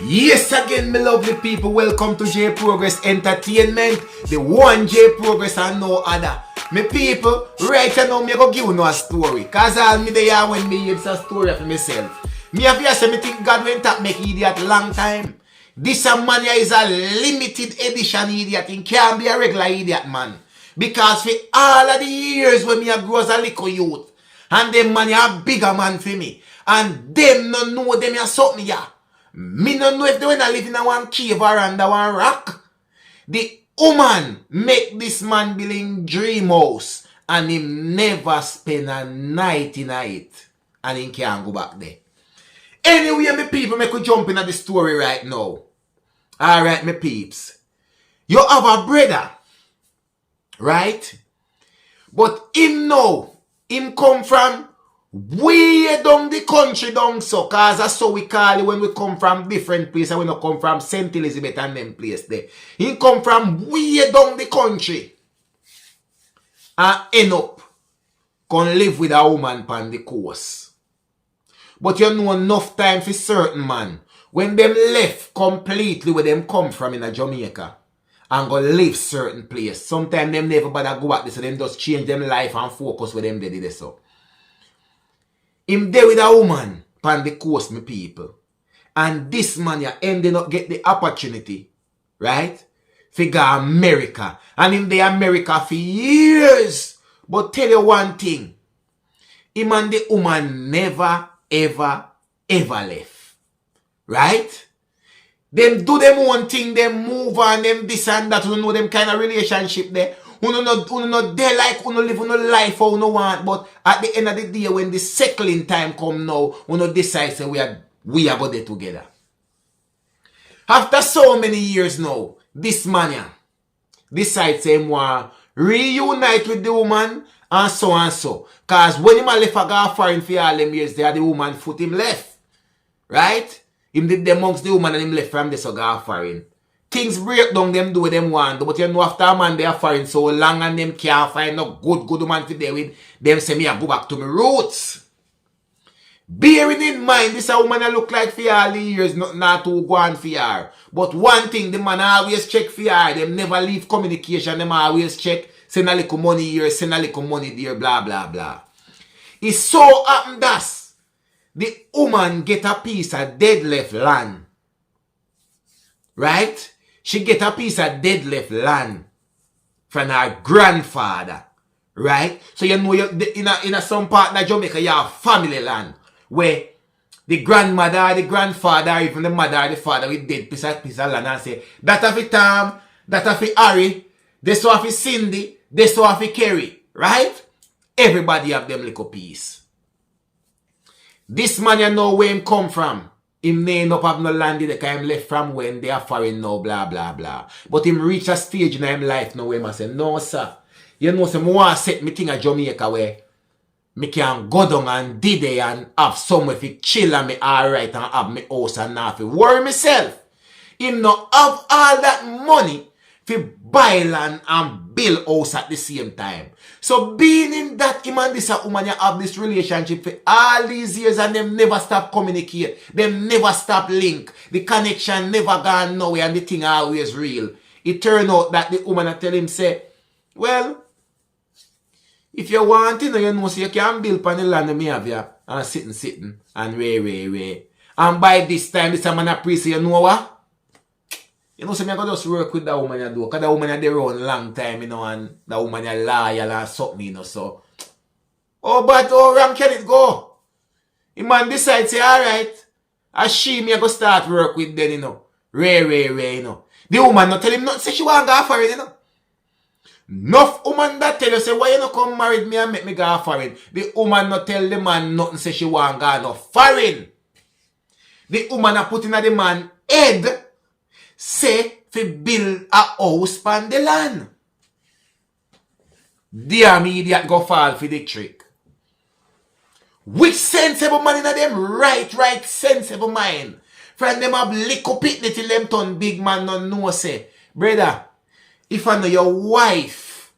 Yes again, my lovely people, welcome to J Progress Entertainment, the one J Progress and no other. Me people, right now me go give you a story, cause all me there when me it's a story for myself. Me have you say me think God went up make idiot long time. This a man here is a limited edition idiot, he can't be a regular idiot man. Because for all of the years when me a grow as a little youth, and them man a bigger man for me, and them no know them a something ya. Me no know if they wanna live in a one cave or under one rock. The woman make this man build in dream house and him never spend a night in it. And he can't go back there. Anyway, my people, me could jump into the story right now. Alright, my peeps. You have a brother, right? But him know, him come from way down the country down so, cause that's so we call it when we come from different places. We don't come from St. Elizabeth and them place there. He come from way down the country and end up can live with a woman on the coast. But you know enough time for certain man when them left completely where them come from in a Jamaica and go live certain place. Sometimes them never bother go back there, so them just change them life and focus where them did it so. Him there with a woman on the coast, my people. And this man ya ending up get the opportunity, right? To go America. And him there America for years. But tell you one thing. Him and the woman never, ever, ever left. Right? Them do them one thing, them move on, them this and that. You know them kind of relationship there. Uno no they like uno live uno life how uno want, but at the end of the day when the settling time come now, uno decide say we are go there together. After so many years now, this man decides say him want reunite with the woman and so and so. Cause when him left a go foreign for all them years there, the woman foot him left. Right? Him did the amongst the woman and him left from the so go foreign. Things break down, them do what them want. But you know after a man they are foreign so long and them can't find no good woman to there with, them say me I go back to my roots. Bearing in mind, this a woman I look like for all the years, not to go on for her. But one thing, the man always check for her. Them never leave communication, them always check. Send a little money here, send a little money there, blah, blah, blah. It so happened that the woman get a piece of dead left land. Right? She get a piece of dead left land from her grandfather. Right? So you know in some part of Jamaica you have family land where the grandmother, the grandfather, even the mother, the father with dead piece of land and say, that of it Tom, that of it Harry, this one for Cindy, this one for Kerry. Right? Everybody have them little piece. This man you know where him come from. Him may not have no land that him left from when they are foreign now, blah, blah, blah. But him reach a stage in his life now where he say, no, sir. You know, so I want to set me thing at Jamaica where me can go down and did it and have somewhere to chill and me alright and have me house and not to worry myself. Him not have all that money to buy land and build house at the same time. So being in that, him and this woman you have this relationship for all these years and them never stop communicate. Them never stop link. The connection never gone nowhere and the thing always real. It turned out that the woman tell him say, well, if you want it, you know, so you can build on the land me have ya and sitting and way. And by this time, this man appreciate, you know what? You know, so me I go just work with that woman you do. Because that woman you there run long time, you know, and that woman you loyal and something, you know, so. Oh, but how wrong can it go? The man decide, say, alright. As she, me I go start work with them, you know. Ray, you know. The woman not tell him nothing, say she want to go foreign, you know. Enough woman that tell you, say, why you not come married me and make me go foreign? The woman not tell the man nothing, say she want to go no foreign. The woman a put in the man head, say, to build a house on the land. The immediate go fall for the trick. Which sensible man in them right sensible mind. From them have little pitney till them turn big man no know say, brother, if I know your wife,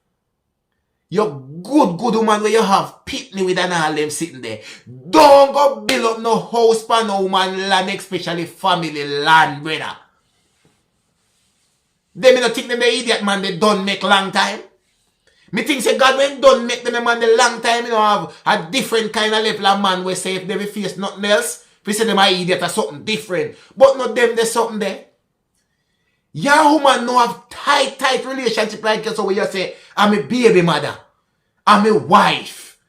your good woman where you have pitney with and all them sitting there. Don't go build up no house for no woman land, especially family land, brother. They may not think them the idiot man they don't make long time. Me think say God when done make them a man the long time, you know, have a different kind of level of man where say if they face nothing else, we say them a idiot or something different. But not them there's something there. Your woman no have tight relationship like you, so where you say, I'm a baby mother. I'm a wife.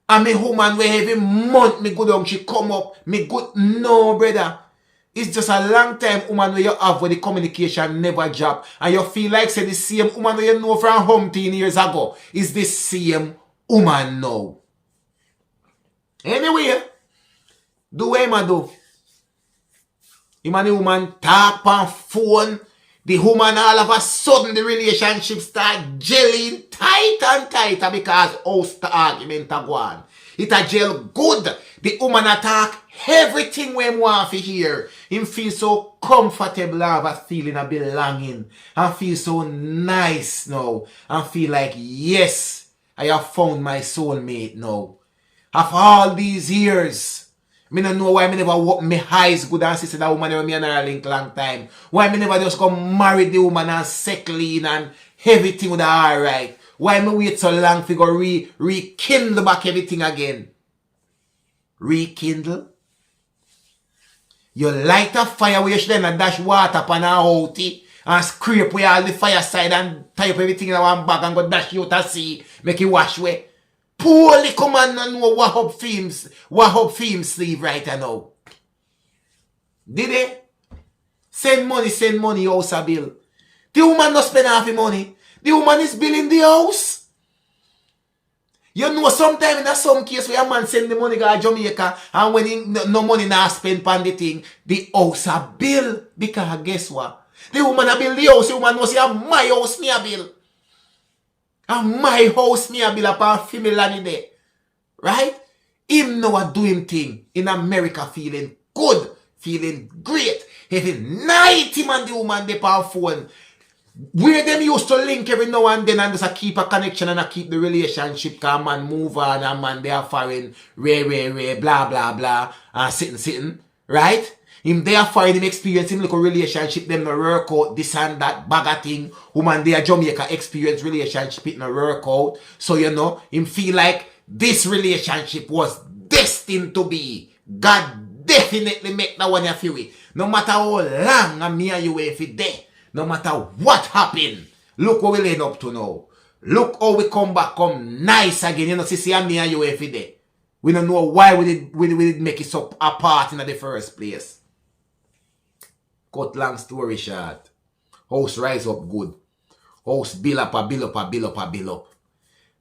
I'm a woman where every month me go down, she come up, me good. No, brother. It's just a long time woman where you have where the communication never drop. And you feel like say the same woman where you know from 15 years ago is the same woman now. Anyway, do what you do. Him and the woman talk on phone. The woman all of a sudden the relationship start gelling tight and tighter because house the argument a go on. It a gel good. The woman attack everything we want to hear. Him feel so comfortable, have a feeling of belonging. And feel so nice now. And feel like, yes, I have found my soulmate now. After all these years, I don't know why I never walk my eyes good and see that woman never me and her link long time. Why I never just come marry the woman and settle in and everything with her alright. Why me wait so long to go rekindle back everything again? Rekindle? You light a fire where you should then dash water upon her outie and scrape where all the fire side and tie up everything in one bag and go dash you to sea, make it wash away. Poorly come and know what up film sleeve right now. Did they? Send money, house a bill. The woman not spend half the money. The woman is billing the house. You know, sometimes in some case where a man send the money to Jamaica and when he no money now spend on the thing, the house a bill. Because guess what? The woman a bill the house, the woman must say, my house me a bill. And my house me a bill upon female land there. Right? Him know a do him thing in America feeling good, feeling great. Every night him and the woman they on phone. Where them used to link every now and then and just keep a connection and keep the relationship, cause man move on and man they are foreign, blah blah blah, and sitting, right? Him they are foreign, him experience him look a relationship, them no work out, this and that, bag of thing. Woman they are Jamaica experience relationship, it no work out. So you know, him feel like this relationship was destined to be. God definitely make that one you feel it. No matter how long and me and you if it there. No matter what happened, look what we end up to now. Look how we come back, come nice again. You know, see me and you every day. We don't know why we did make it so apart in the first place. Cut long story short. House rise up good. House bill up.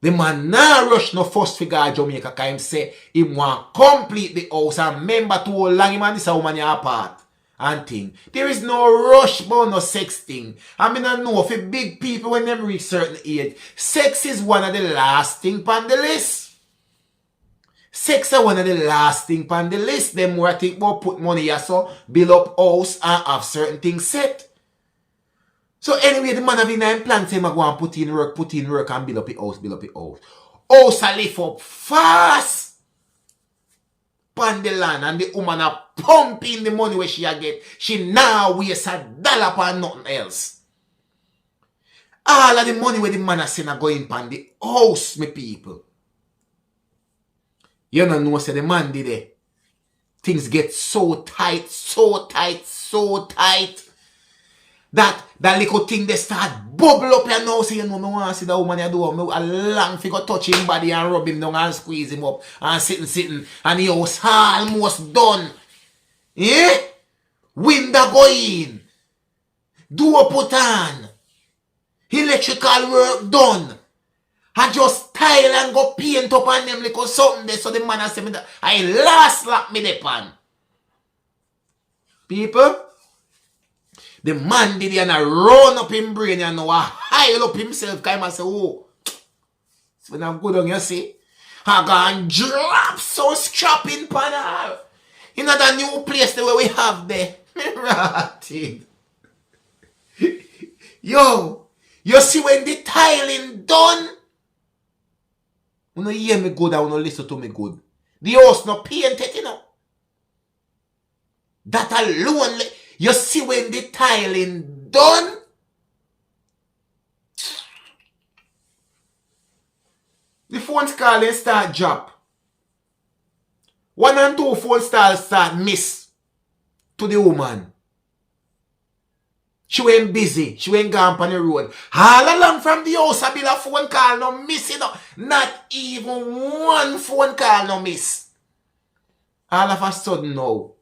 The man now rush no first figure Jamaica because him say he want complete the house and remember to how long him and this woman apart. And thing. There is no rush but no sex thing. I mean I know for big people when they reach certain age, sex is one of the last thing on the list. Sex is one of the last thing on the list. Them more think about put money here so build up house and have certain things set. So anyway, the man have in plan say I go and put in work and build up the house. House a lift up fast. Pan the land and the woman a pumping the money where she a get. She now waste $1 on nothing else. All of the money where the man a send a going pan the house, me people. You don't know say the man did it. Things get so tight. That little thing they start bubble up and now say, you know, me want to see the woman you do. I long figure touch him body and rub him down and squeeze him up and sitting. And he was almost done. Eh? Window go in. Door put on. Electrical work done. I just tile and go paint up on them like something there. So the man has said me that I last slap me the pan. People. The man did and a run up in brain and now high up himself come and say, oh, so when I'm good on you see, I go and drop so strapping pan her. In that new place the way we have there. Rotted. Yo, you see when the tiling done? You no hear me good and you no listen to me good. The house no painted, you know. That alone, you see when the tiling done. The phones call and start drop. 1 and 2 phone calls start miss to the woman. She went busy. She went gone on the road. All along from the house, I build a phone call no miss, you know. Not even one phone call no miss. All of a sudden now,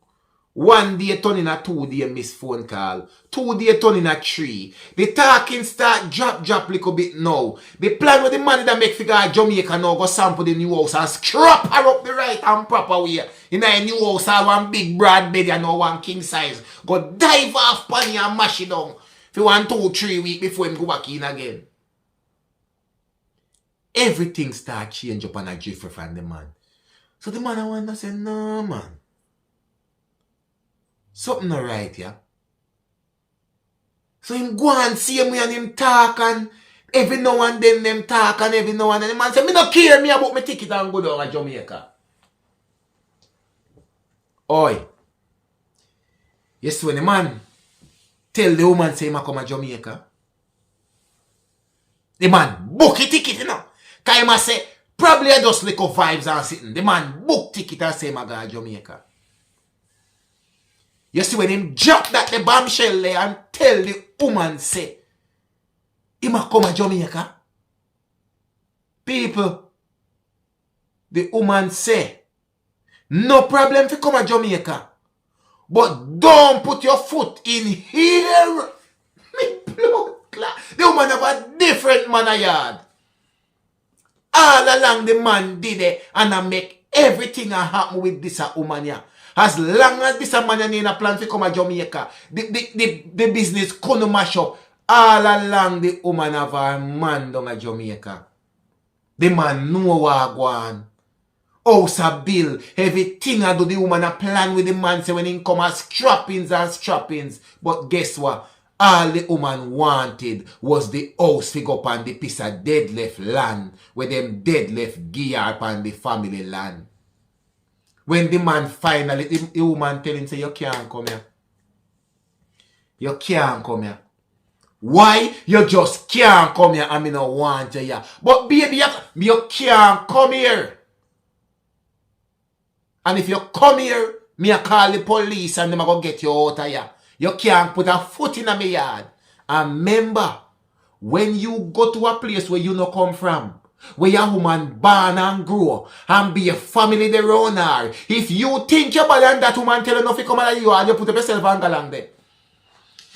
1 day turn in a 2 day miss phone call. 2 day turn in a 3. The talking start drop little bit now. The plan with the money that make figure Jamaica now go sample the new house and scrap her up the right and proper way. In a new house, I one big broad bed and now 1 king size. Go dive off panny and mash it down. If you want 2-3 weeks before him go back in again. Everything start change up on a drift from the man. So the man I want to say, no man. Something not right, yeah. So him go and see me and him talk and every now and then them talk and every now and then the man say, me no care me about my ticket and go down to Jamaica. Oi. Yes, when the man tell the woman say him come to Jamaica. The man book a ticket, you know. Cause him say, probably I just little vibes and sitting. The man book ticket and say him go to Jamaica. You see when him drop that the bombshell there and tell the woman say, him a come to Jamaica. People, the woman say, no problem if you come to Jamaica. But don't put your foot in here. Me blood clot. The woman have a different man a yard. All along the man did it and I make everything a happen with this a woman here. As long as this a man in a plan to come to Jamaica, the business couldn't mash up. All along the woman have a man down at Jamaica. The man know what go on. House a bill, everything I do the woman a plan with the man say when he come as strappings and strappings. But guess what? All the woman wanted was the house figure up on the piece of dead left land where them dead left gear upon the family land. When the man finally, the woman tell him say you can't come here. You can't come here. Why? You just can't come here and me no want you here. But baby, you can't come here. And if you come here, me a call the police and them a go get you out of here. You can't put a foot in my yard. And remember, when you go to a place where you no come from, where your woman born and grow, and be a family there around her, if you think you're better than that woman tell you nothing come out of you, and you put up yourself and go along there.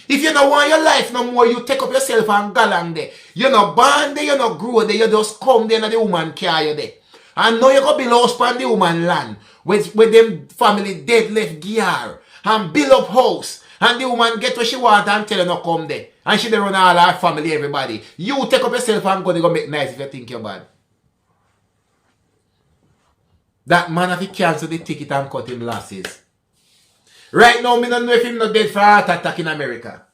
If you don't want your life no more, you take up yourself and go along there. You no born there, you no grow there, you just come there and the woman carry you there. And now you go build house on the woman land, with them family dead left gear, and build up house. And the woman get what she want and tell her not come there. And she dey run all her family, everybody. You take up yourself and go make nice if you think you're bad. That man have to cancel the ticket and cut him losses. Right now, me don't know if him not dead for a heart attack in America.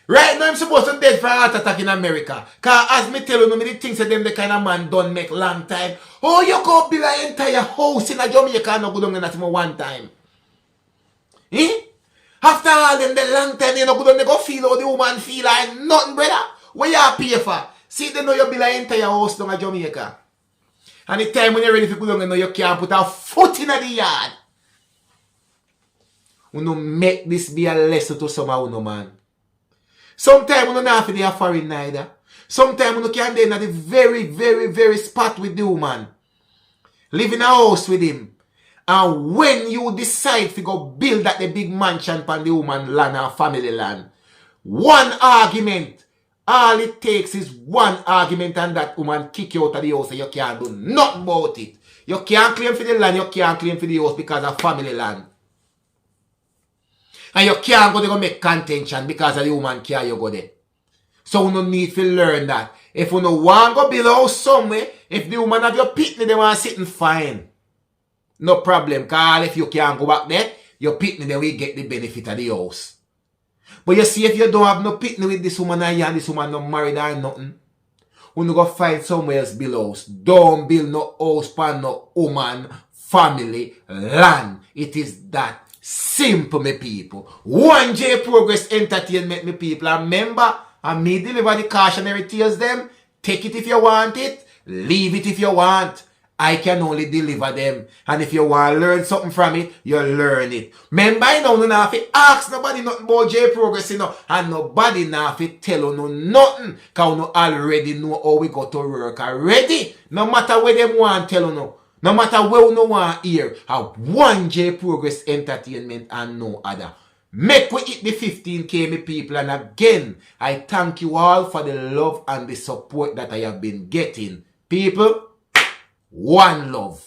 Right now, I'm supposed to dead for a heart attack in America. Because as me tell you, me the things that them the kind of man don't make long time. Oh, you go build an entire house in a Jamaica and not go down in that one time. Eh? After all them the long time, you know, go down they go feel how the woman feel and nothing, brother. What you pay for? See, they know you build an entire house down in Jamaica. And the time when you're ready to go down, you know you can't put a foot in the yard. You know, make this be a lesson to some of you, man. Sometimes you don't have to be a foreign neither. Sometimes you can't be in the very, very, very spot with the woman. Live in a house with him. And when you decide to go build that the big mansion on the woman land or family land, one argument, all it takes is one argument and that woman kick you out of the house and you can't do nothing about it. You can't claim for the land, you can't claim for the house because of family land. And you can't go there and make contention because of the woman care you go there. So you don't need to learn that. If you don't want to go build a house somewhere, if the woman have your pitney, they want sitting fine. No problem, because if you can't go back there, your pitney then will get the benefit of the house. But you see, if you don't have no pitney with this woman and this woman not married or nothing, you no go find somewhere else build house. Don't build no house for no woman, family, land. It is that simple, me people. 1J Progress Entertainment, me people. And remember, and me deliver the cautionary tales them. Take it if you want it. Leave it if you want. I can only deliver them. And if you want to learn something from it, you learn it. Remember, you know, you don't have to ask nobody nothing about J Progress, you know, and nobody not have to tell you nothing. Because you already know how we go to work already. No matter where them want to tell you, no matter where you want to hear, have 1J Progress Entertainment and no other. Make we hit the 15K, me people. And again, I thank you all for the love and the support that I have been getting. People, one love.